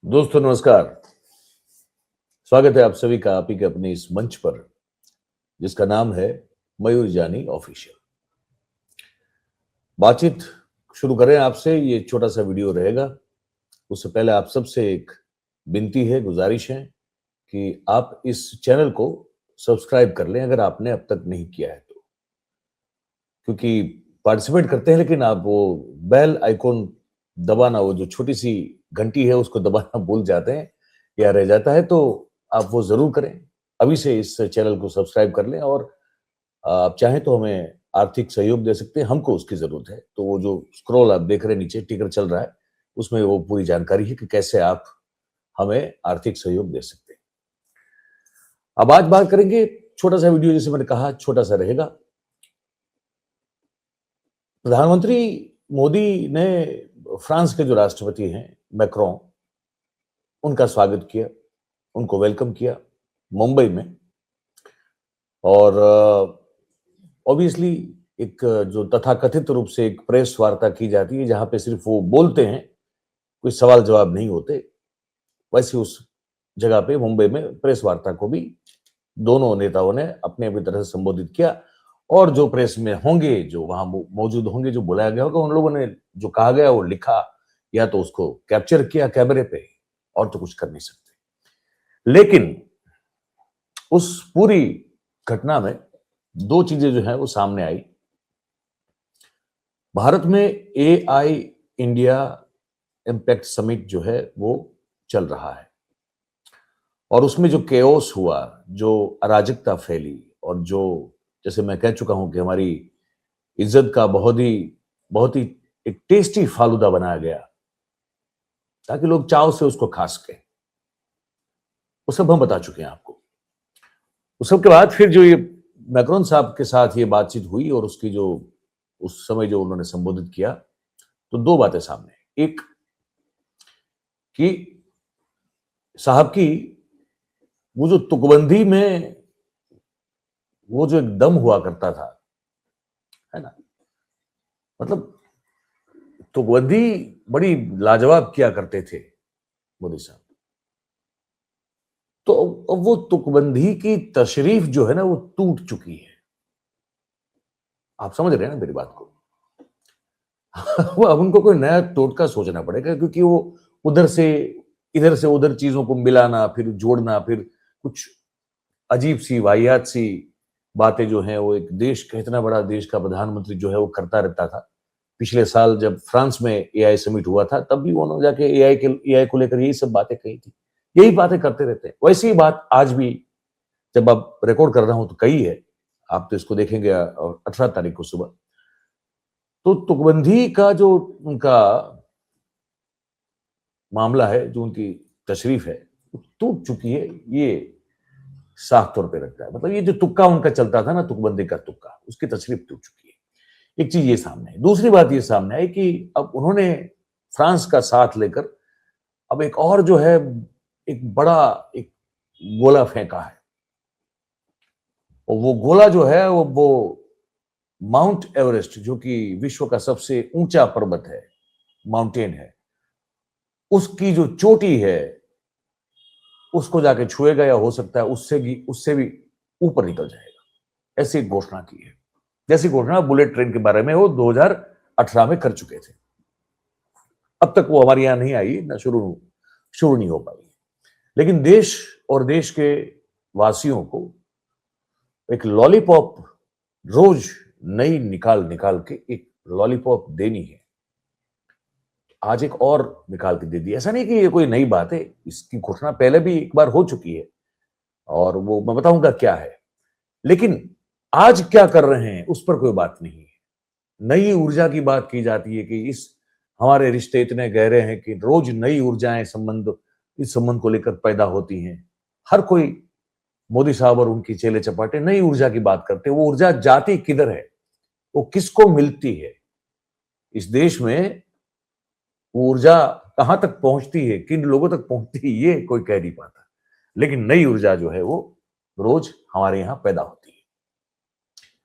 दोस्तों नमस्कार। स्वागत है आप सभी का आप ही के अपने इस मंच पर जिसका नाम है मयूर जानी ऑफिशियल। बातचीत शुरू करें आपसे। ये छोटा सा वीडियो रहेगा। उससे पहले आप सबसे एक विनती है, गुजारिश है कि आप इस चैनल को सब्सक्राइब कर लें अगर आपने अब तक नहीं किया है तो, क्योंकि पार्टिसिपेट करते हैं लेकिन आप वो बेल आइकॉन दबाना, वो जो छोटी सी घंटी है उसको दबाना भूल जाते हैं या रह जाता है, तो आप वो जरूर करें। अभी से इस चैनल को सब्सक्राइब कर लें और आप चाहें तो हमें आर्थिक सहयोग दे सकते हैं, हमको उसकी जरूरत है। तो वो जो स्क्रॉल आप देख रहे हैं नीचे टिकर चल रहा है, उसमें वो पूरी जानकारी है कि कैसे आप हमें आर्थिक सहयोग दे सकते हैं। अब आज बात करेंगे, छोटा सा वीडियो जैसे मैंने कहा छोटा सा रहेगा। प्रधानमंत्री मोदी ने फ्रांस के जो राष्ट्रपति हैं मैक्रोन, उनका स्वागत किया, उनको वेलकम किया मुंबई में। और ऑब्वियसली एक जो तथाकथित रूप से एक प्रेस वार्ता की जाती है जहां पे सिर्फ वो बोलते हैं, कोई सवाल जवाब नहीं होते, वैसे उस जगह पे मुंबई में प्रेस वार्ता को भी दोनों नेताओं ने अपने अपनी तरह से संबोधित किया। और जो प्रेस में होंगे, जो वहां मौजूद होंगे, जो बुलाया गया होगा, उन लोगों ने जो कहा गया वो लिखा या तो उसको कैप्चर किया कैमरे पे, और तो कुछ कर नहीं सकते। लेकिन उस पूरी घटना में दो चीजें जो है वो सामने आई। भारत में एआई इंडिया इम्पैक्ट समिट जो है वो चल रहा है, और उसमें जो केओस हुआ, जो अराजकता फैली, और जो जैसे मैं कह चुका हूं कि हमारी इज्जत का बहुत ही एक टेस्टी फालूदा बनाया गया ताकि लोग चाव से उसको खा सके, वो सब हम बता चुके हैं आपको। उस सब के बाद फिर जो ये मैक्रोन साहब के साथ ये बातचीत हुई और उसकी जो उस समय जो उन्होंने संबोधित किया, तो दो बातें सामने। एक कि साहब की वो जो तुकबंदी में वो जो एक दम हुआ करता था, है ना, मतलब तुकबंदी बड़ी लाजवाब किया करते थे मोदी साहब। तो अब वो तुकबंदी की तशरीफ जो है ना वो टूट चुकी है। आप समझ रहे हैं ना मेरी बात को? वो अब उनको कोई नया टोटका सोचना पड़ेगा, क्योंकि वो उधर से इधर से उधर चीजों को मिलाना, फिर जोड़ना, फिर कुछ अजीब सी वाहियात सी बातें जो हैं वो एक देश का, इतना बड़ा देश का प्रधानमंत्री जो है वो करता रहता था। पिछले साल जब फ्रांस में एआई समिट हुआ था तब भी उन्होंने जाके एआई को लेकर यही सब बातें कही थी। यही बातें करते रहते हैं। वैसी ही बात आज भी जब आप रिकॉर्ड कर रहा हूं तो कही है, आप तो इसको देखेंगे 18 तारीख को सुबह। तो तुकबंदी का जो उनका मामला है, जो उनकी तशरीफ है, वो टूट चुकी है, ये साफ तौर पे लगता है। मतलब ये जो तुक्का उनका चलता था ना, तुकबंदी का तुक्का, उसकी तशरीफ टूट चुकी है। एक चीज ये सामने है। दूसरी बात ये सामने आई कि अब उन्होंने फ्रांस का साथ लेकर अब एक और जो है एक बड़ा एक गोला फेंका है। और वो गोला जो है वो माउंट एवरेस्ट, जो कि विश्व का सबसे ऊंचा पर्वत है, माउंटेन है, उसकी जो चोटी है उसको जाके छुएगा, या हो सकता है उससे भी ऊपर निकल जाएगा। ऐसी घोषणा की है, जैसी घोषणा बुलेट ट्रेन के बारे में वो 2018 में कर चुके थे। अब तक वो हमारे यहां नहीं आई, ना शुरू नहीं हो पाई। लेकिन देश और देश के वासियों को एक लॉलीपॉप रोज नई निकाल निकाल के एक लॉलीपॉप देनी है। आज एक और निकाल के दे दी। ऐसा नहीं कि ये कोई नई बात है, इसकी घोषणा पहले भी एक बार हो चुकी है और वो मैं बताऊंगा क्या है। लेकिन आज क्या कर रहे हैं उस पर कोई बात नहीं है। नई ऊर्जा की बात की जाती है कि इस हमारे रिश्ते इतने गहरे हैं कि रोज नई ऊर्जाएं इस संबंध को लेकर पैदा होती हैं। हर कोई मोदी साहब और उनकी चेले चपाटे नई ऊर्जा की बात करते हैं। वो ऊर्जा जाती किधर है, वो किसको मिलती है, इस देश में वो ऊर्जा कहां तक पहुंचती है, किन लोगों तक पहुंचती है, ये कोई कह नहीं पाता। लेकिन नई ऊर्जा जो है वो रोज हमारे यहां पैदा होती है।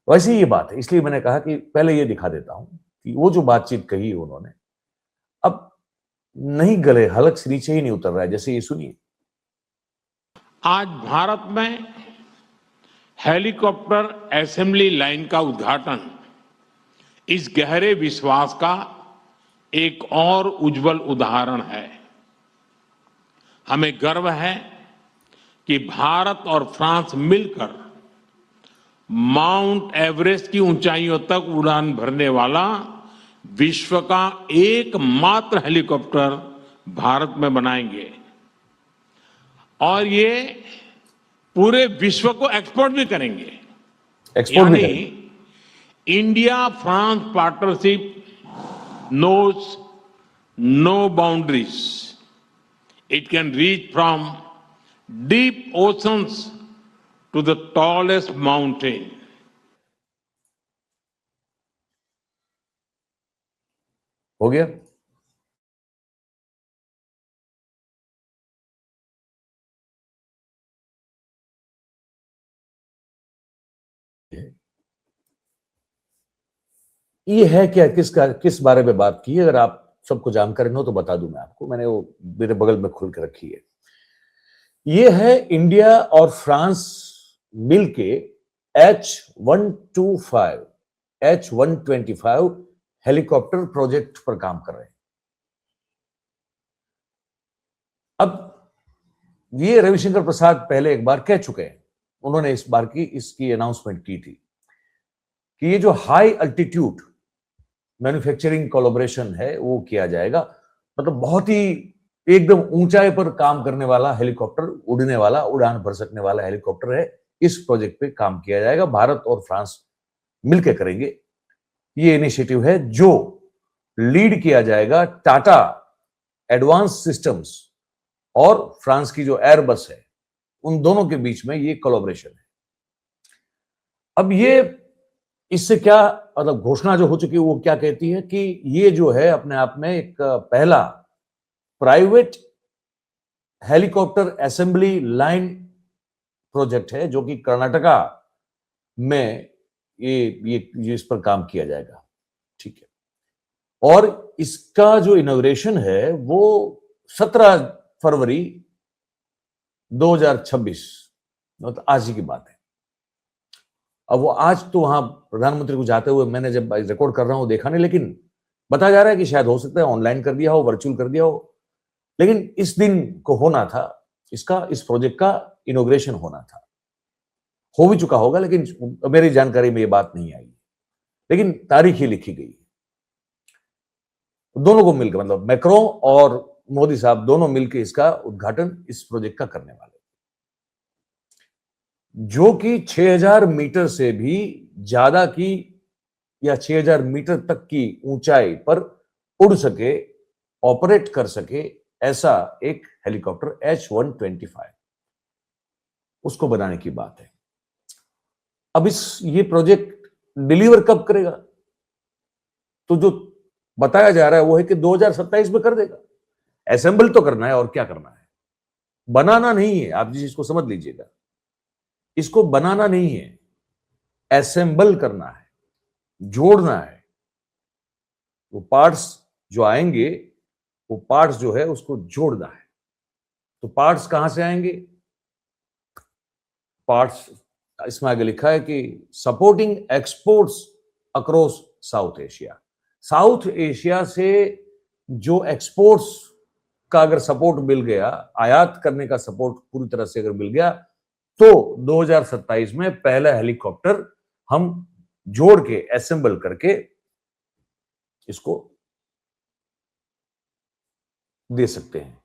वैसे ही ये बात है, इसलिए मैंने कहा कि पहले ये दिखा देता हूं कि वो जो बातचीत कही उन्होंने। अब नहीं गले, हलक से नीचे ही नहीं उतर रहा है, जैसे ये सुनिए। आज भारत में हेलीकॉप्टर असेंबली लाइन का उद्घाटन इस गहरे विश्वास का एक और उज्जवल उदाहरण है। हमें गर्व है कि भारत और फ्रांस मिलकर माउंट एवरेस्ट की ऊंचाइयों तक उड़ान भरने वाला विश्व का एकमात्र हेलीकॉप्टर भारत में बनाएंगे और ये पूरे विश्व को एक्सपोर्ट भी करेंगे। एक्सपोर्ट भी यानी करेंगे। India France partnership knows no boundaries. It can reach from deep oceans to the tallest mountain. हो गया। ये है क्या, किस बारे में बात की? अगर आप सबको जानकारी हो तो बता दूं मैं आपको, मैंने वो मेरे बगल में खोल के रखी है। ये है इंडिया और फ्रांस मिलके H-125 हेलीकॉप्टर प्रोजेक्ट पर काम कर रहे हैं। अब ये रविशंकर प्रसाद पहले एक बार कह चुके हैं, उन्होंने इस बार की इसकी अनाउंसमेंट की थी कि ये जो हाई अल्टीट्यूड मैन्युफैक्चरिंग कोलैबोरेशन है वो किया जाएगा। मतलब बहुत ही एकदम ऊंचाई पर काम करने वाला हेलीकॉप्टर, उड़ने वाला, उड़ान भर सकने वाला हेलीकॉप्टर है। इस प्रोजेक्ट पे काम किया जाएगा, भारत और फ्रांस मिलकर करेंगे। ये इनिशिएटिव है जो लीड किया जाएगा टाटा एडवांस सिस्टम्स और फ्रांस की जो एयरबस है, उन दोनों के बीच में ये कोलैबोरेशन है। अब ये इससे क्या मतलब घोषणा जो हो चुकी है वो क्या कहती है कि ये जो है अपने आप में एक पहला private helicopter assembly line project है जो कि कर्नाटका में ये इस पर काम किया जाएगा। ठीक है, और इसका जो इनॉग्रेशन है वो 17 फरवरी 2026, मतलब आज ही की बात है। अब वो आज तो वहां प्रधानमंत्री को जाते हुए मैंने जब रिकॉर्ड कर रहा हूं देखा नहीं, लेकिन बताया जा रहा है कि शायद हो सकता है ऑनलाइन कर दिया हो, वर्चुअल कर दिया हो, लेकिन इस दिन को होना था, इस प्रोजेक्ट का इनॉग्रेशन होना था। हो भी चुका होगा, लेकिन मेरी जानकारी में ये बात नहीं आई, लेकिन तारीख ही लिखी गई। दोनों को मिलकर, मतलब मैक्रो और मोदी साहब दोनों मिलकर इसका उद्घाटन इस प्रोजेक्ट का करने वाले, जो कि 6000 मीटर से भी ज्यादा की या 6000 मीटर तक की ऊंचाई पर उड़ सके, ऑपरेट कर सके, ऐसा एक हेलीकॉप्टर H-125 उसको बनाने की बात है। अब ये प्रोजेक्ट डिलीवर कब करेगा? तो जो बताया जा रहा है वो है कि 2027 में कर देगा। असेंबल तो करना है और क्या करना है, बनाना नहीं है। आप जिस चीज को समझ लीजिएगा, इसको बनाना नहीं है, असेंबल करना है, जोड़ना है। वो पार्ट्स जो आएंगे, वो पार्ट्स जो है उसको जोड़ना है। तो पार्ट्स कहां से आएंगे? पार्ट्स इसमें आगे लिखा है कि supporting exports across south Asia. South Asia से जो एक्सपोर्ट्स का अगर सपोर्ट मिल गया, आयात करने का सपोर्ट पूरी तरह से अगर मिल गया, तो 2027 में पहला हेलीकॉप्टर हम जोड़ के असेंबल करके इसको दे सकते हैं।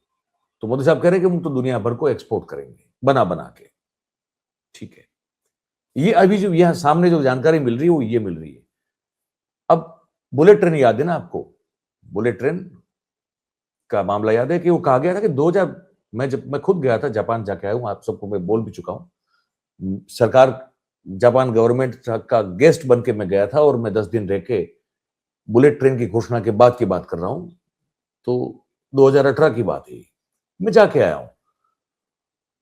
तो मोदी साहब कह रहे हैं कि हम तो दुनिया भर को एक्सपोर्ट करेंगे बना बना के। ठीक है, ये अभी जो यहां सामने जो जानकारी मिल रही है वो ये मिल रही है। अब बुलेट ट्रेन याद है ना आपको? बुलेट ट्रेन का मामला याद है कि वो कहा गया था कि 2000, मैं खुद गया था जापान, जाके आया हूं, आप सबको मैं बोल भी चुका हूं। सरकार, जापान गवर्नमेंट का गेस्ट बन के मैं गया था और मैं 10 दिन रह के बुलेट ट्रेन की घोषणा के बाद की बात कर रहा हूं, तो 2018 की बात है, मैं जाके आया हूं।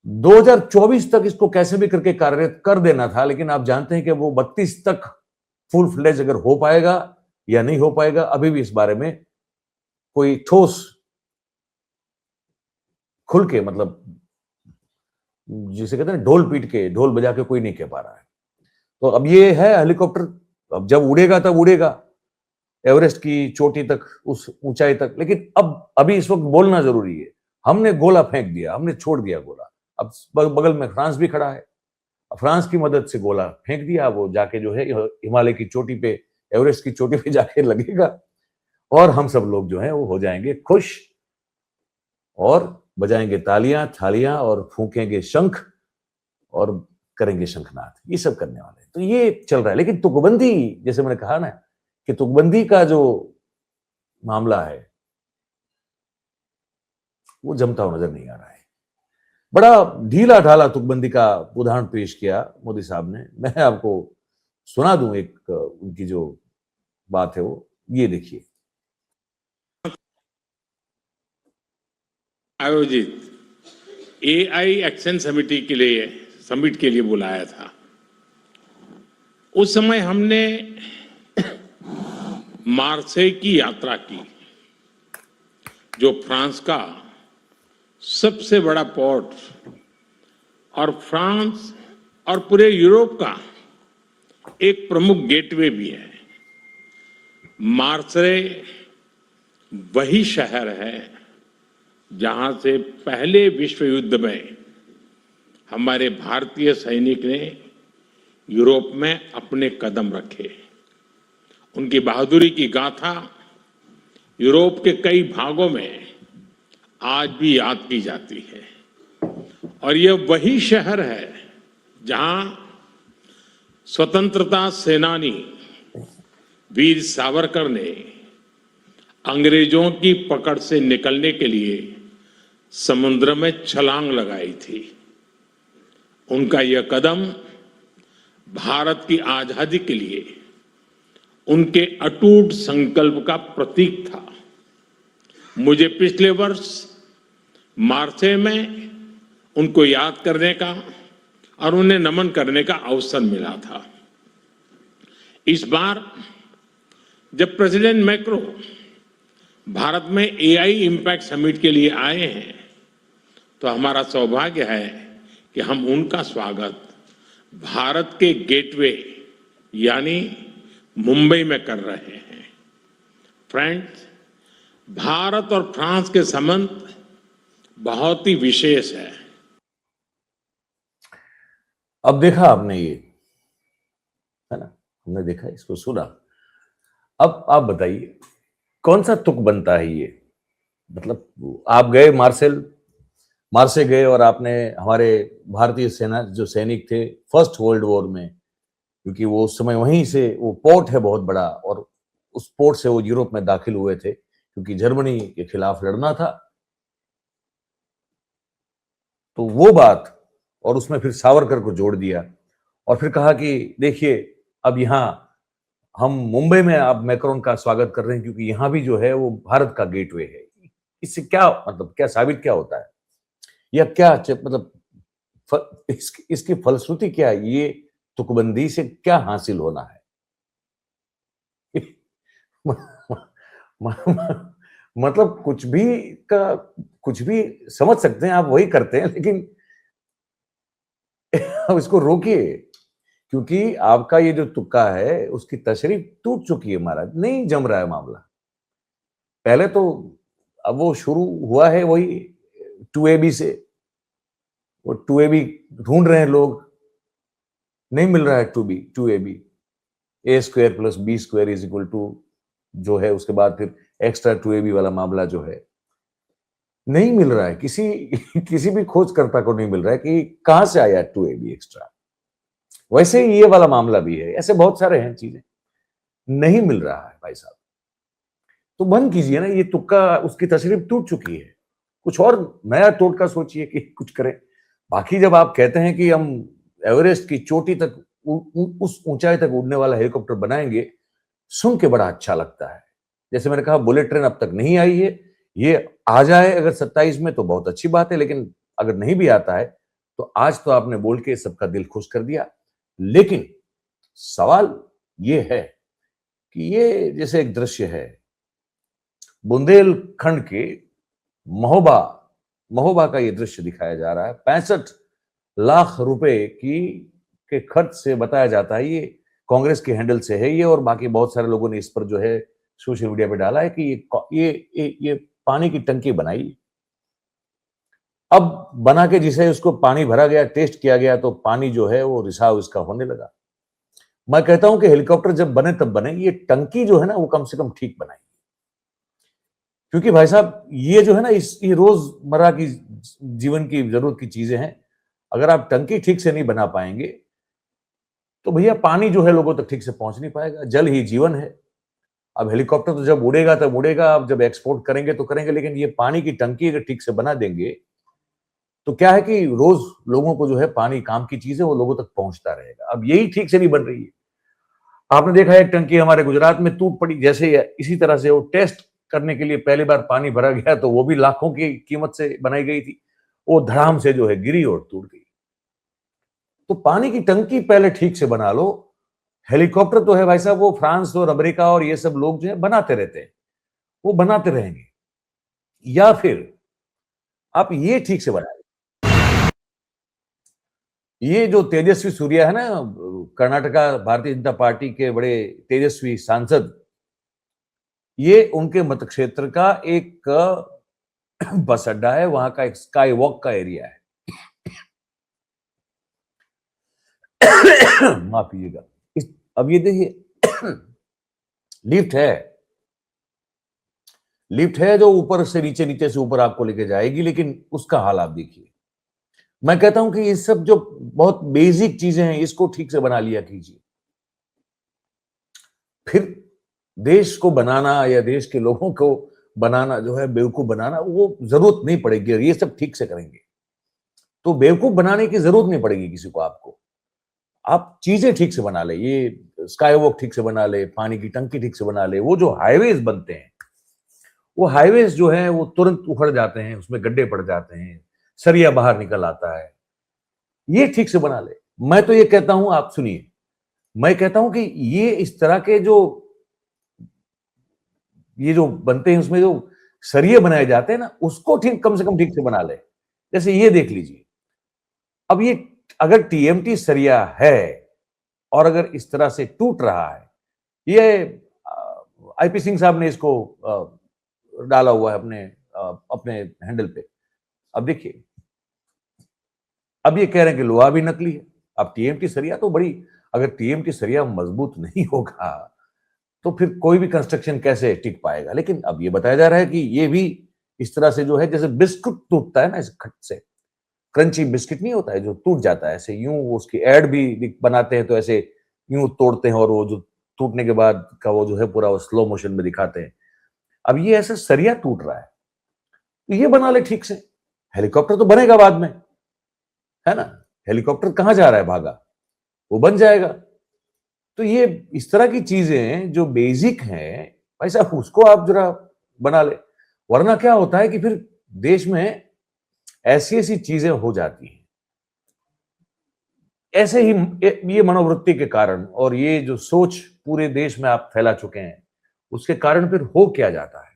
2024 तक इसको कैसे भी करके कार्यरत कर देना था, लेकिन आप जानते हैं कि वो 32 तक फुल फ्लेज अगर हो पाएगा या नहीं हो पाएगा, अभी भी इस बारे में कोई ठोस खुल के, मतलब जिसे कहते हैं ढोल पीट के, ढोल बजा के कोई नहीं कह पा रहा है। तो अब ये है हेलीकॉप्टर, अब जब उड़ेगा तब उड़ेगा एवरेस्ट की चोटी तक, उस ऊंचाई तक। लेकिन अब अभी इस वक्त बोलना जरूरी है। हमने गोला फेंक दिया, हमने छोड़ दिया गोला। अब बगल में फ्रांस भी खड़ा है, फ्रांस की मदद से गोला फेंक दिया, वो जाके जो है हिमालय की चोटी पे, एवरेस्ट की चोटी पे जाके लगेगा, और हम सब लोग जो है वो हो जाएंगे खुश, और बजाएंगे तालियां थालियां और फूकेंगे शंख और करेंगे शंखनाद। ये सब करने वाले हैं। तो ये चल रहा है। लेकिन तुकबंदी, जैसे मैंने कहा ना कि तुकबंदी का जो मामला है वो जमता हुआ नजर नहीं आ रहा है। बड़ा ढीला ढाला तुकबंदी का उदाहरण पेश किया मोदी साहब ने। मैं आपको सुना दूं एक उनकी जो बात है, वो ये देखिए। आयोजित एआई एक्शन समिट के लिए बुलाया था। उस समय हमने मार्सेई की यात्रा की, जो फ्रांस का सबसे बड़ा पोर्ट और फ्रांस और पूरे यूरोप का एक प्रमुख गेटवे भी है। मार्सेई वही शहर है जहां से पहले विश्व युद्ध में हमारे भारतीय सैनिक ने यूरोप में अपने कदम रखे। उनकी बहादुरी की गाथा यूरोप के कई भागों में आज भी याद की जाती है। और यह वही शहर है जहां स्वतंत्रता सेनानी वीर सावरकर ने अंग्रेजों की पकड़ से निकलने के लिए समुद्र में छलांग लगाई थी। उनका यह कदम भारत की आजादी के लिए उनके अटूट संकल्प का प्रतीक था। मुझे पिछले वर्ष मार्सेई में उनको याद करने का और उन्हें नमन करने का अवसर मिला था। इस बार जब प्रेसिडेंट मैक्रो भारत में एआई इम्पैक्ट समिट के लिए आए हैं, तो हमारा सौभाग्य है कि हम उनका स्वागत भारत के गेटवे यानी मुंबई में कर रहे हैं। फ्रेंड्स, भारत और फ्रांस के संबंध बहुत ही विशेष है। अब देखा आपने, ये है ना, हमने देखा, इसको सुना। अब आप बताइए कौन सा तुक बनता है ये? मतलब आप गए मार्से गए और आपने हमारे भारतीय सेना जो सैनिक थे फर्स्ट वर्ल्ड वॉर में, क्योंकि वो उस समय वहीं से, वो पोर्ट है बहुत बड़ा, और उस पोर्ट से वो यूरोप में दाखिल हुए थे क्योंकि जर्मनी के खिलाफ लड़ना था। तो वो बात, और उसमें फिर सावरकर को जोड़ दिया और फिर कहा कि देखिए अब यहां हम मुंबई में अब मैक्रोन का स्वागत कर रहे हैं क्योंकि यहां भी जो है वो भारत का गेटवे है। इससे क्या मतलब, क्या साबित क्या होता है, या क्या मतलब इसकी फलश्रुति क्या है? ये तुकबंदी से क्या हासिल होना है? मतलब कुछ भी समझ सकते हैं आप, वही करते हैं, लेकिन अब इसको रोकिए, क्योंकि आपका ये जो तुक्का है उसकी तशरीफ टूट चुकी है महाराज। नहीं जम रहा है मामला। पहले तो अब वो शुरू हुआ है वही 2AB से, वो 2AB ढूंढ रहे हैं लोग, नहीं मिल रहा है 2AB। A² + B² जो है, उसके बाद फिर एक्स्ट्रा 2AB वाला मामला जो है नहीं मिल रहा है। किसी भी खोजकर्ता को नहीं मिल रहा है कि कहां से आया 2AB एक्स्ट्रा। वैसे ही ये वाला मामला भी है, ऐसे बहुत सारे हैं, चीजें नहीं मिल रहा है भाई साहब। तो बंद कीजिए ना, ये तुक्का, उसकी तशरीफ टूट चुकी है। कुछ और नया टोटका सोचिए कि कुछ करें। बाकी जब आप कहते हैं कि हम एवरेस्ट की चोटी तक, उस ऊंचाई तक उड़ने वाला हेलीकॉप्टर बनाएंगे, सुन के बड़ा अच्छा लगता है। जैसे मैंने कहा, बुलेट ट्रेन अब तक नहीं आई है, ये आ जाए अगर 27 में तो बहुत अच्छी बात है, लेकिन अगर नहीं भी आता है तो आज तो आपने बोल के सबका दिल खुश कर दिया। लेकिन सवाल ये है कि ये जैसे एक दृश्य है बुंदेलखंड के महोबा महोबा का ये दृश्य दिखाया जा रहा है। 65 लाख रुपए के खर्च से बताया जाता है, ये कांग्रेस के हैंडल से है ये, और बाकी बहुत सारे लोगों ने इस पर जो है सोशल मीडिया पे डाला है कि ये पानी की टंकी बनाई। अब बना के जिसे उसको पानी भरा गया, टेस्ट किया गया, तो पानी जो है वो रिसाव इसका होने लगा। मैं कहता हूं कि हेलीकॉप्टर जब बने तब बने, ये टंकी जो है ना वो कम से कम ठीक बनाई, क्योंकि भाई साहब ये जो है ना ये रोजमर्रा की जीवन की जरूरत की चीजें हैं। अगर आप टंकी ठीक से नहीं बना पाएंगे तो भैया पानी जो है लोगों तक ठीक से पहुंच नहीं पाएगा। जल ही जीवन है। अब हेलीकॉप्टर तो जब उड़ेगा तब उड़ेगा, अब जब एक्सपोर्ट करेंगे तो करेंगे, लेकिन ये पानी की टंकी अगर ठीक से बना देंगे तो क्या है कि रोज लोगों को जो है पानी काम की चीज है वो लोगों तक पहुंचता रहेगा। अब यही ठीक से नहीं बन रही है। आपने देखा एक टंकी हमारे गुजरात में टूट पड़ी, जैसे इसी तरह से वो टेस्ट करने के लिए पहली बार पानी भरा गया तो वो भी लाखों की कीमत से बनाई गई थी, वो धड़ाम से जो है गिरी और टूट गई। तो पानी की टंकी पहले ठीक से बना लो। हेलीकॉप्टर तो है भाई साहब, वो फ्रांस और अमेरिका और ये सब लोग जो है बनाते रहते हैं, वो बनाते रहेंगे। या फिर आप ये ठीक से बनाए, ये जो तेजस्वी सूर्या है ना, कर्नाटका भारतीय जनता पार्टी के बड़े तेजस्वी सांसद, ये उनके मत क्षेत्र का एक बस अड्डा है, वहां का एक स्काई वॉक का एरिया है। माफ कीजिएगा। अब ये देखिए लिफ्ट है जो ऊपर से नीचे, नीचे से ऊपर आपको लेके जाएगी, लेकिन उसका हाल आप देखिए। मैं कहता हूं कि ये सब जो बहुत बेसिक चीजें हैं इसको ठीक से बना लिया कीजिए, फिर देश को बनाना या देश के लोगों को बनाना जो है बेवकूफ बनाना, वो जरूरत नहीं पड़ेगी। और ये सब ठीक से करेंगे तो बेवकूफ बनाने की जरूरत नहीं पड़ेगी किसी को। आपको आप चीजें ठीक से बना ले, ये स्काई वॉक ठीक से बना ले, पानी की टंकी ठीक से बना ले, वो जो हाईवेज बनते हैं वो हाईवेज जो है वो तुरंत उखड़ जाते हैं, उसमें गड्ढे पड़ जाते हैं, सरिया बाहर निकल आता है, ये ठीक से बना ले। मैं तो ये कहता हूं, आप सुनिए, मैं कहता हूं कि ये इस तरह के ये जो बनते हैं उसमें जो सरिये बनाए जाते हैं ना, उसको ठीक कम से कम ठीक से बना ले। जैसे ये देख लीजिए, अब ये अगर टीएमटी सरिया है और अगर इस तरह से टूट रहा है, ये आईपी सिंह साहब ने इसको डाला हुआ है अपने हैंडल पे। अब देखिए, अब ये कह रहे हैं कि लोहा भी नकली है। अब टीएमटी सरिया तो बड़ी, अगर टीएमटी सरिया मजबूत नहीं होगा तो फिर कोई भी कंस्ट्रक्शन कैसे टिक पाएगा। लेकिन अब ये बताया जा रहा है कि ये भी इस तरह से जो है, जैसे बिस्कुट टूटता है ना इस खट से, क्रंची बिस्किट नहीं होता है जो टूट जाता है, ऐसे यूं उसकी एड भी बनाते हैं तो ऐसे यूं तोड़ते हैं और वो जो टूटने के बाद का वो जो है पूरा वो स्लो मोशन में दिखाते हैं। अब ये ऐसे सरिया टूट रहा है तो ये बना ले ठीक से। हेलीकॉप्टर तो बनेगा बाद में, है ना, हेलीकॉप्टर कहां जा रहा है भागा, वो बन जाएगा। तो ये इस तरह की चीजें जो बेसिक हैं भाई साहब, उसको आप जरा बना ले। वरना क्या होता है कि फिर देश में ऐसी ऐसी चीजें हो जाती हैं, ऐसे ही ये मनोवृत्ति के कारण और ये जो सोच पूरे देश में आप फैला चुके हैं, उसके कारण फिर हो क्या जाता है,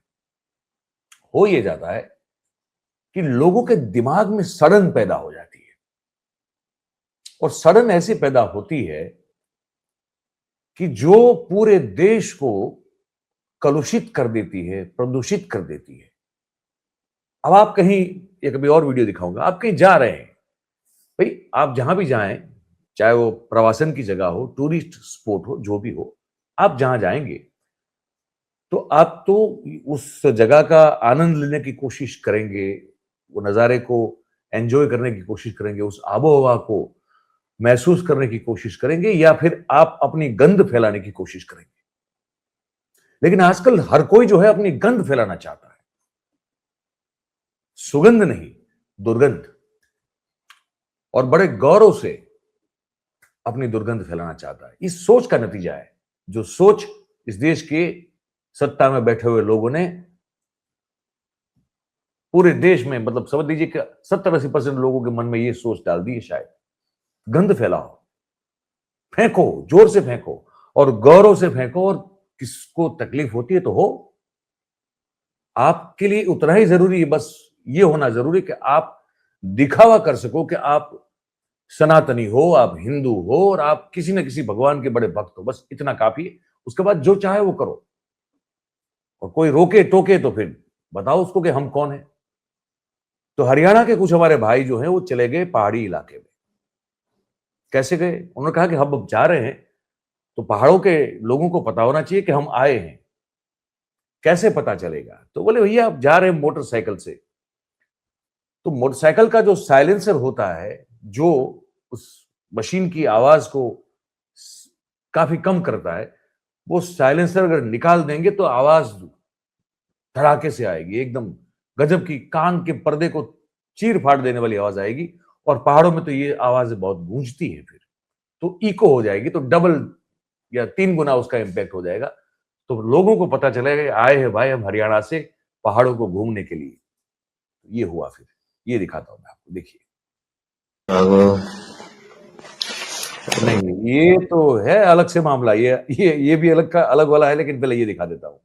हो ये जाता है कि लोगों के दिमाग में सड़न पैदा हो जाती है। और सड़न ऐसी पैदा होती है कि जो पूरे देश को कलुषित कर देती है, प्रदूषित कर देती है। अब आप कहीं, ये कभी और वीडियो दिखाऊंगा, आप कहीं जा रहे हैं भाई, आप जहां भी जाएं, चाहे वो प्रवासन की जगह हो, टूरिस्ट स्पॉट हो, जो भी हो, आप जहां जाएंगे तो आप तो उस जगह का आनंद लेने की कोशिश करेंगे, वो नजारे को एंजॉय करने की कोशिश करेंगे, उस आबो हवा को महसूस करने की कोशिश करेंगे, या फिर आप अपनी गंध फैलाने की कोशिश करेंगे। लेकिन आजकल हर कोई जो है अपनी गंध फैलाना चाहता है, सुगंध नहीं, दुर्गंध, और बड़े गौरव से अपनी दुर्गंध फैलाना चाहता है। इस सोच का नतीजा है, जो सोच इस देश के सत्ता में बैठे हुए लोगों ने पूरे देश में, मतलब समझ लीजिए कि 70-80% लोगों के मन में ये सोच डाल दी है शायद। गंध फैलाओ, फेंको, जोर से फेंको और गौरव से फेंको, और किसको तकलीफ होती है तो हो, आपके लिए उतना ही जरूरी है बस ये होना जरूरी कि आप दिखावा कर सको कि आप सनातनी हो, आप हिंदू हो और आप किसी न किसी भगवान के बड़े भक्त हो, बस इतना काफी है। उसके बाद जो चाहे वो करो, और कोई रोके टोके तो फिर बताओ उसको कि हम कौन है। तो हरियाणा के कुछ हमारे भाई जो हैं वो चले गए पहाड़ी इलाके में। कैसे गए? उन्होंने कहा कि हम अब जा रहे हैं तो पहाड़ों के लोगों को पता होना चाहिए कि हम आए हैं। कैसे पता चलेगा? तो बोले भैया आप जा रहे हैं मोटरसाइकिल से, तो मोटरसाइकिल का जो साइलेंसर होता है, जो उस मशीन की आवाज को काफी कम करता है, वो साइलेंसर अगर निकाल देंगे तो आवाज धड़ाके से आएगी, एकदम गजब की, कान के पर्दे को चीर फाड़ देने वाली आवाज आएगी। और पहाड़ों में तो ये आवाज बहुत गूंजती है, फिर तो इको हो जाएगी, तो डबल या 3 गुना उसका इंपैक्ट हो जाएगा। तो लोगों को पता चलेगा कि आए हैं भाई हम हरियाणा से पहाड़ों को घूमने के लिए। ये हुआ। फिर ये दिखाता हूं मैं आपको, देखिए। नहीं, ये तो है अलग से मामला, ये भी अलग का अलग वाला है, लेकिन पहले ये दिखा देता हूं।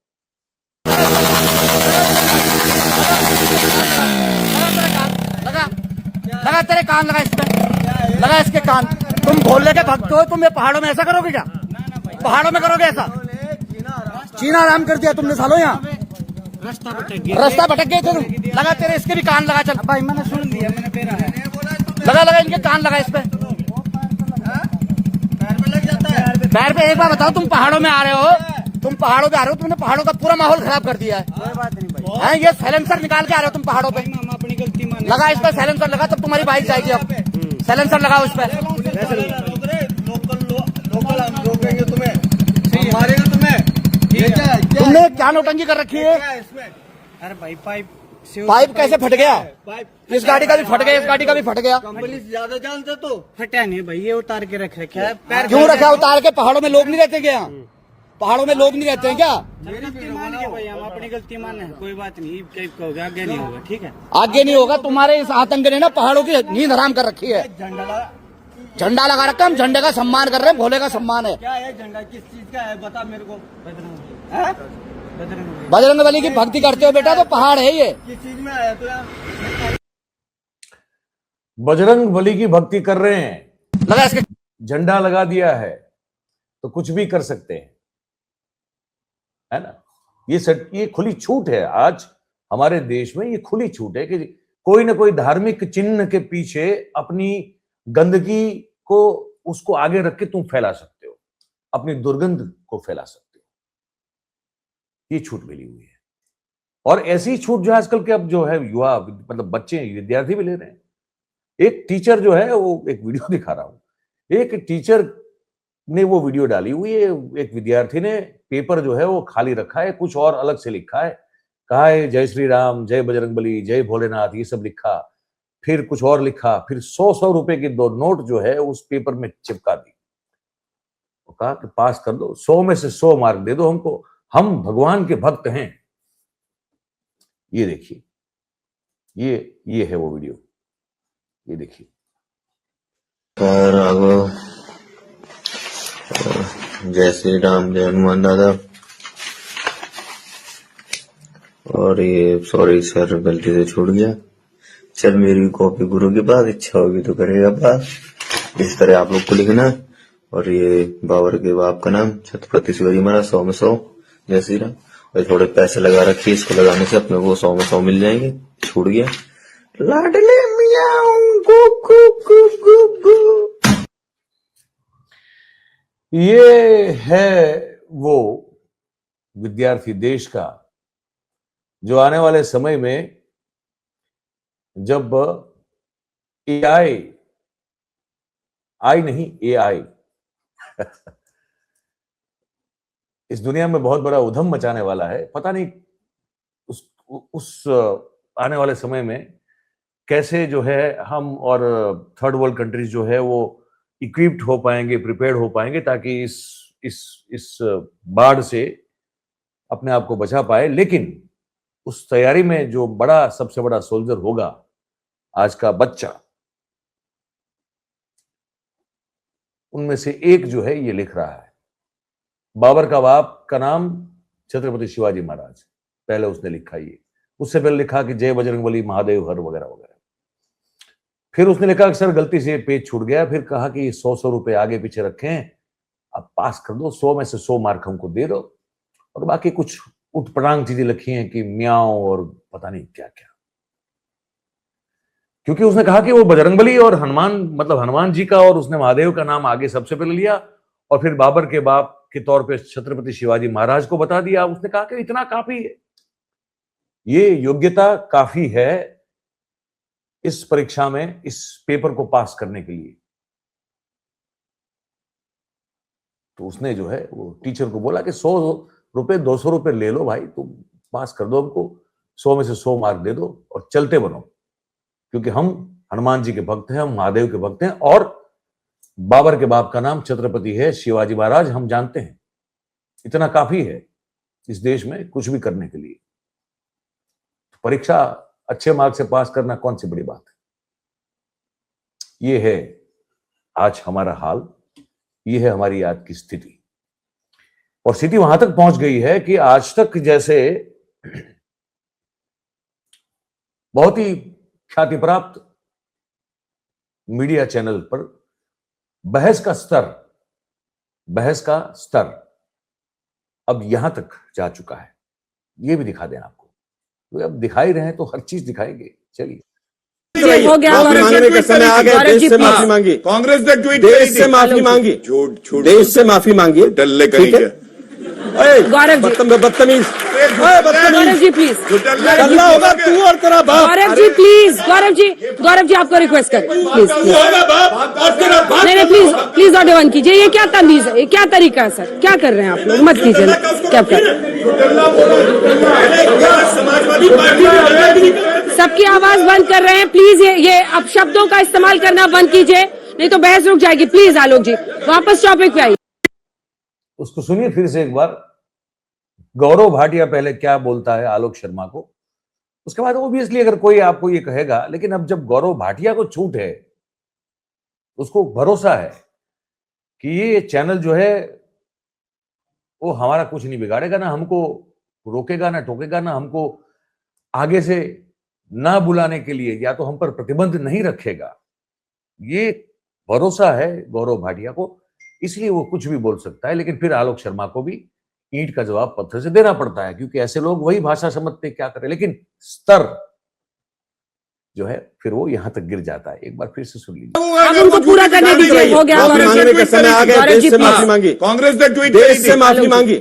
लगा लगा तेरे कान, लगा इस पे, लगा इसके कान। तुम भोले के भक्त हो, तुम ये पहाड़ों में ऐसा करोगे क्या? पहाड़ों में करोगे ऐसा? जीना आराम कर दिया तुमने सालों। यहाँ रास्ता भटक गए थे तुम। लगा तेरे इसके भी कान, लगा। चल भाई मैंने सुन लिया, मैंने पेरा है। लगा इनके कान, लगा इस पे। पैर पे एक बार बताओ, तुम पहाड़ों में आ रहे हो, तुमने पहाड़ों का पूरा माहौल खराब कर दिया है। कोई बात नहीं भाई। ये साइलेंसर निकाल के आ रहे हो तुम पहाड़ों पे। अपनी गलती मान लगा इस पे, साइलेंसर लगा, तब तुम्हारी बाइक जाएगी। अब साइलेंसर लगाओ इस पे। लोकल हम रोकेंगे तुम्हें, मारेंगे तुम्हें। तुमने क्या नौटंकी कर रखी है? अरे भाई पाइप कैसे फट गया? इस गाड़ी का भी फट गया, इस गाड़ी का भी फट गया। कंपनी से ज्यादा जानते तो फटा नहीं भाई, ये उतार के रख रखे है। क्यों रखा उतार के? पहाड़ों में लोग नहीं रहते क्या? पहाड़ों में लोग नहीं रहते हैं क्या? गलती मान के भाई, हम अपनी गलती मान है, कोई बात नहीं। कहोगे आगे नहीं होगा, ठीक है? आगे नहीं होगा। तुम्हारे इस आतंक ने ना पहाड़ों की नींद हराम कर रखी है। झंडा लगा रखा, हम झंडे का सम्मान कर रहे हैं, भोले का सम्मान है। क्या है झंडा, किस चीज का है बता मेरे को। बजरंग बली की भक्ति करते हो बेटा, तो पहाड़ है ये। किस चीज में आया तो यार? बजरंग बली की भक्ति कर रहे हैं, लगा इसके झंडा लगा दिया है, तो कुछ भी कर सकते हैं, है ना? ये खुली छूट है आज हमारे देश में। ये खुली छूट है कि कोई ना कोई धार्मिक चिन्ह के पीछे अपनी गंदगी को, उसको आगे रख के तुम फैला सकते हो, अपनी दुर्गंध को फैला सकते हो। ये छूट मिली हुई है। और ऐसी छूट जो आजकल के अब जो है युवा, मतलब बच्चे, विद्यार्थी भी ले रहे हैं। एक टीचर जो है, वो एक वीडियो दिखा रहा हूं, एक टीचर ने वो वीडियो डाली हुई है। एक विद्यार्थी ने पेपर जो है वो खाली रखा है, कुछ और अलग से लिखा है, कहा है जय श्री राम, जय बजरंगबली, जय भोलेनाथ, ये सब लिखा। फिर कुछ और लिखा, फिर 100-100 रुपए की 2 नोट जो है उस पेपर में चिपका दी। वो कहा कि पास कर दो, 100 में से 100 मार्क दे दो हमको, हम भगवान के भक्त हैं। ये देखिए, ये है वो वीडियो, ये देखिए। जय श्री राम, जय हनुमान दादा। और ये सॉरी सर, गलती से छूट गया। चल मेरी भी कॉपी गुरु के पास, इच्छा होगी तो करेगा पास। इस तरह आप लोग को लिखना। और ये बाबर के बाप का नाम छत्रपति शिवाजी महाराज, 100 में 100, जय श्री राम। और थोड़े पैसे लगा रखिए, इसको लगाने से अपने को 100 में 100 मिल जाएंगे। छूट गया। लाडले मियाऊं गु गु गु गु गु। ये है वो विद्यार्थी देश का, जो आने वाले समय में जब AI इस दुनिया में बहुत बड़ा उधम मचाने वाला है। पता नहीं उस आने वाले समय में कैसे जो है हम और थर्ड वर्ल्ड कंट्रीज जो है वो इक्विप्ड हो पाएंगे, प्रिपेयर्ड हो पाएंगे, ताकि इस बाढ़ से अपने आप को बचा पाए। लेकिन उस तैयारी में जो सबसे बड़ा सोल्जर होगा, आज का बच्चा, उनमें से एक जो है ये लिख रहा है। बाबर का बाप का नाम छत्रपति शिवाजी महाराज, पहले उसने लिखा ये, उससे पहले लिखा कि जय बजरंगबली महादेव हर वगैरह वगैरह। फिर उसने लिखा कि सर गलती से पेज छूट गया, फिर कहा कि 100 रुपए आगे पीछे रखें, अब पास कर दो, 100 में से 100 मार्क हमको दे दो, और बाकी कुछ उठपटांग चीजें लिखी हैं कि म्याऊं और पता नहीं क्या क्या। क्योंकि उसने कहा कि वो बजरंगबली और हनुमान, मतलब हनुमान जी का और उसने महादेव का नाम आगे सबसे पहले लिया, और फिर बाबर के बाप के तौर पे छत्रपति शिवाजी महाराज को बता दिया। उसने कहा कि इतना काफी है, ये योग्यता काफी है इस परीक्षा में, इस पेपर को पास करने के लिए। तो उसने जो है वो टीचर को बोला कि 100 रुपए 200 रुपए ले लो भाई, तुम पास कर दो हमको, 100 में से 100 मार्क दे दो और चलते बनो, क्योंकि हम हनुमान जी के भक्त हैं, हम महादेव के भक्त हैं, और बाबर के बाप का नाम छत्रपति है शिवाजी महाराज, हम जानते हैं। इतना काफी है इस देश में कुछ भी करने के लिए। परीक्षा अच्छे मार्क से पास करना कौन सी बड़ी बात है। ये है आज हमारा हाल, ये है हमारी आज की स्थिति। और स्थिति वहां तक पहुंच गई है कि आज तक जैसे बहुत ही ख्याति प्राप्त मीडिया चैनल पर बहस का स्तर अब यहां तक जा चुका है। ये भी दिखा दें आपको, तो अब दिखा ही रहे हैं तो हर चीज दिखाएंगे। चलिए, हो गया, माफी मांगने का समय आ गया। देश से माफी मांगी, कांग्रेस ने ट्वीट देश से माफी मांगी, देश से माफी मांगी। ठीक है, गौरव जी, बदतमीज, गौरव जी प्लीज, अल्लाह होगा तू और तेरा बाप। गौरव जी प्लीज, गौरव जी आपको रिक्वेस्ट कर प्लीज, नहीं प्लीज प्लीज ऑर्डर वन कीजिए। ये क्या तमीज है, ये क्या तरीका है सर, क्या कर रहे हैं आप लोग, मत कीजिए ना, क्या कर सबकी आवाज बंद कर रहे हैं प्लीज। ये अब शब्दों का इस्तेमाल करना बंद कीजिए, नहीं तो बहस रुक जाएगी। प्लीज आलोक जी वापस टॉपिक पे आइए। उसको सुनिए फिर से एक बार। गौरव भाटिया पहले क्या बोलता है आलोक शर्मा को, उसके बाद ओबियसली अगर कोई आपको ये कहेगा, लेकिन अब जब गौरव भाटिया को छूट है, उसको भरोसा है कि ये चैनल जो है वो हमारा कुछ नहीं बिगाड़ेगा, ना हमको रोकेगा, ना टोकेगा, ना हमको आगे से ना बुलाने के लिए या तो हम पर प्रतिबंध नहीं रखेगा, ये भरोसा है गौरव भाटिया को, इसलिए वो कुछ भी बोल सकता है। लेकिन फिर आलोक शर्मा को भी ईंट का जवाब पत्थर से देना पड़ता है, क्योंकि ऐसे लोग वही भाषा समझते क्या करें। लेकिन स्तर जो है फिर वो यहां तक गिर जाता है। एक बार फिर से सुन लीजिए। अब उनको पूरा करने दीजिए। हो गया, माफी मांगने का समय आ गया। देश से माफी मांगी, कांग्रेस ने ट्वीट देश से माफी मांगी,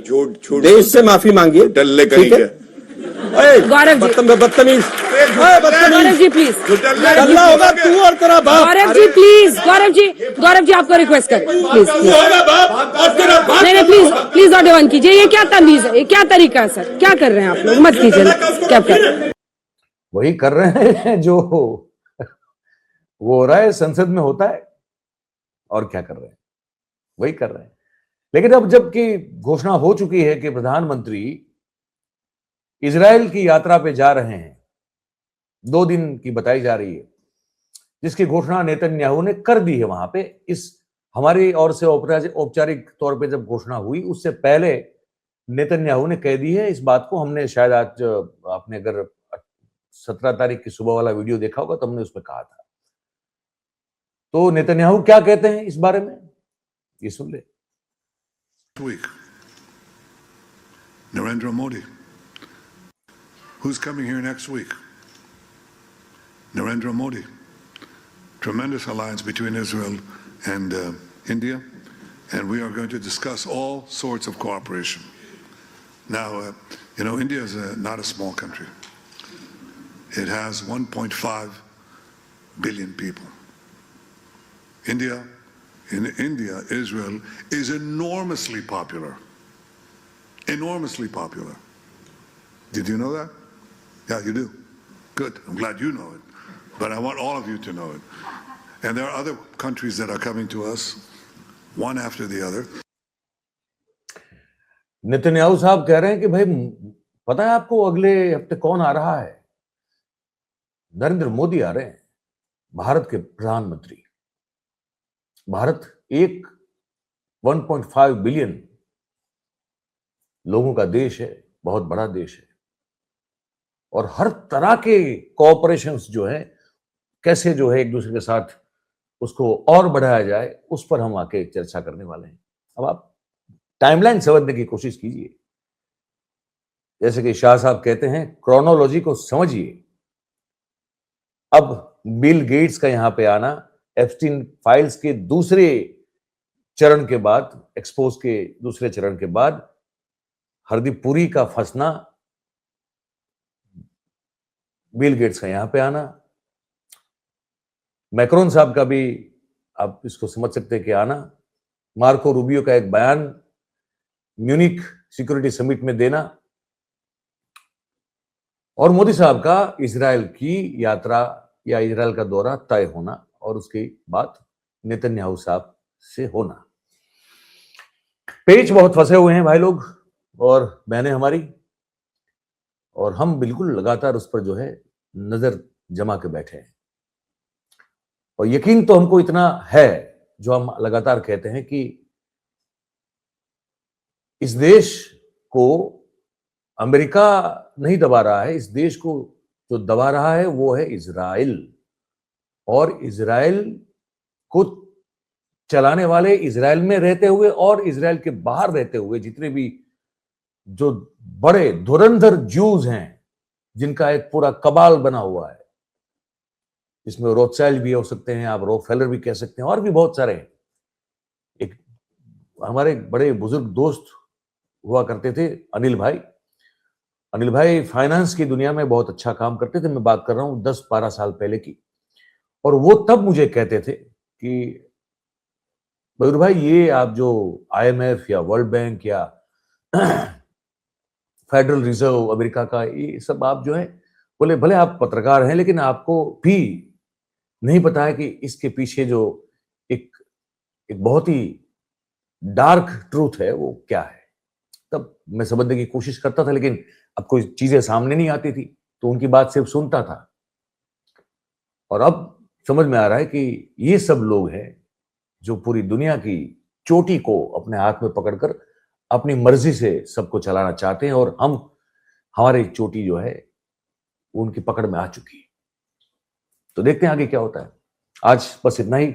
देश से माफी मांगी। ठीक है, गौरव जी, बदतमीज, गौरव जी प्लीज, अल्लाह होगा तू और तेरा बाप। गौरव जी प्लीज, गौरव जी आपको रिक्वेस्ट कर प्लीज, नहीं प्लीज प्लीज ऑर्डर वन कीजिए। ये क्या तमीज है, ये क्या तरीका है सर, क्या कर रहे हैं आप लोग, मत कीजिए ना, क्या कर वही कर रहे हैं जो वो हो रहा है, संसद में होता है, और क्या कर रहे हैं, वही कर रहे हैं। लेकिन अब जबकि घोषणा हो चुकी है कि प्रधानमंत्री इजराइल की यात्रा पे जा रहे हैं, 2 दिन की बताई जा रही है, जिसकी घोषणा नेतन्याहू ने कर दी है वहां पे। इस हमारी ओर से औपचारिक तौर पे जब घोषणा हुई, उससे पहले नेतन्याहू ने कह दी है इस बात को। हमने शायद आज, आपने अगर 17 तारीख की सुबह वाला वीडियो देखा होगा तो हमने उसमें कहा था। तो नेतन्याहू क्या कहते हैं इस बारे में, ये सुन ले। Week, Narendra Modi, who's coming here next week? Narendra Modi. Tremendous alliance between Israel and India, and we are going to discuss all sorts of cooperation. Now, India is not a small country. It has 1.5 billion people. In India, Israel is enormously popular. Enormously popular. Did you know that? Yeah, you do. Good. I'm glad you know it. But I want all of you to know it. And there are other countries that are coming to us, one after the other. Netanyahu साहब कह रहे हैं कि भाई पता है आपको अगले हफ्ते कौन आ रहा है? नरेंद्र मोदी आ रहे हैं, भारत के प्रधानमंत्री। भारत 1.5 बिलियन लोगों का देश है, बहुत बड़ा देश है, और हर तरह के कोऑपरेशंस जो है कैसे जो है एक दूसरे के साथ उसको और बढ़ाया जाए, उस पर हम आके चर्चा करने वाले हैं। अब आप टाइमलाइन समझने की कोशिश कीजिए। जैसे कि शाह साहब कहते हैं, क्रोनोलॉजी को समझिए। अब बिल गेट्स का यहां पे आना, एप्स्टीन फाइल्स के दूसरे चरण के बाद, एक्सपोज के दूसरे चरण के बाद हरदीप पुरी का फंसना, बिल गेट्स का यहां पे आना, मैक्रोन साहब का भी आप इसको समझ सकते हैं कि आना, मार्को रूबियो का एक बयान म्यूनिक सिक्योरिटी समिट में देना, और मोदी साहब का इजराइल की यात्रा या इजराइल का दौरा तय होना, और उसके बाद नेतन्याहू साहब से होना। पेच बहुत फंसे हुए हैं भाई लोग और बहनें हमारी, और हम बिल्कुल लगातार उस पर जो है नजर जमा के बैठे हैं। और यकीन तो हमको इतना है, जो हम लगातार कहते हैं कि इस देश को अमेरिका नहीं दबा रहा है, इस देश को जो दबा रहा है वो है इजराइल। और इजराइल को चलाने वाले, इजराइल में रहते हुए और इजराइल के बाहर रहते हुए जितने भी जो बड़े धुरंधर ज्यूज हैं, जिनका एक पूरा कबाल बना हुआ है, इसमें रोथशाइल्ड भी हो सकते हैं, आप रॉकफेलर भी कह सकते हैं, और भी बहुत सारे हैं। एक हमारे बड़े बुजुर्ग दोस्त हुआ करते थे, अनिल भाई। अनिल भाई फाइनेंस की दुनिया में बहुत अच्छा काम करते थे। मैं बात कर रहा हूं 10-12 साल पहले की। और वो तब मुझे कहते थे कि मयूर भाई, ये आप जो IMF या वर्ल्ड बैंक या फेडरल रिजर्व अमेरिका का, ये सब आप जो है, बोले भले आप पत्रकार हैं, लेकिन आपको भी नहीं पता है कि इसके पीछे जो एक बहुत ही डार्क ट्रूथ है वो क्या है। तब मैं समझने की कोशिश करता था, लेकिन अब कोई चीजें सामने नहीं आती थी, तो उनकी बात सिर्फ सुनता था। और अब समझ में आ रहा है कि ये सब लोग हैं जो पूरी दुनिया की चोटी को अपने हाथ में पकड़कर अपनी मर्जी से सबको चलाना चाहते हैं, और हमारी चोटी जो है उनकी पकड़ में आ चुकी है। तो देखते हैं आगे क्या होता है। आज बस इतना ही।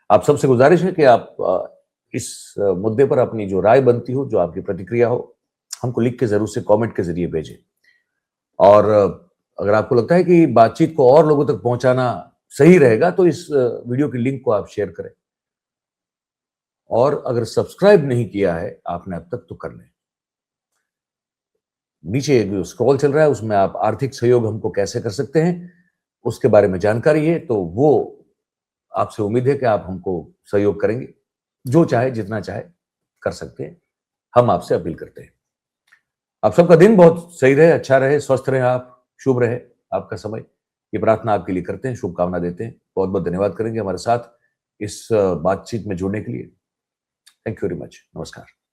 आप सबसे गुजारिश है कि आप इस मुद्दे पर अपनी जो राय बनती हो, जो आपकी प्रतिक्रिया हो, हमको लिख के जरूर से कमेंट के जरिए भेजें। और अगर आपको लगता है कि बातचीत को और लोगों तक पहुंचाना सही रहेगा, तो इस वीडियो की लिंक को आप शेयर करें। और अगर सब्सक्राइब नहीं किया है आपने अब तक, तो कर लें। नीचे जो स्क्रॉल चल रहा है उसमें आप आर्थिक सहयोग हमको कैसे कर सकते हैं उसके बारे में जानकारी है, तो वो आपसे उम्मीद है कि आप हमको सहयोग करेंगे। जो चाहे, जितना चाहे कर सकते हैं, हम आपसे अपील करते हैं। आप सबका दिन बहुत सही रहे, अच्छा रहे, स्वस्थ रहे, आप शुभ रहे आपका समय, ये प्रार्थना आपके लिए करते हैं, शुभकामना देते हैं। बहुत बहुत धन्यवाद करेंगे हमारे साथ इस बातचीत में जुड़ने के लिए। Thank you very much. नमस्कार।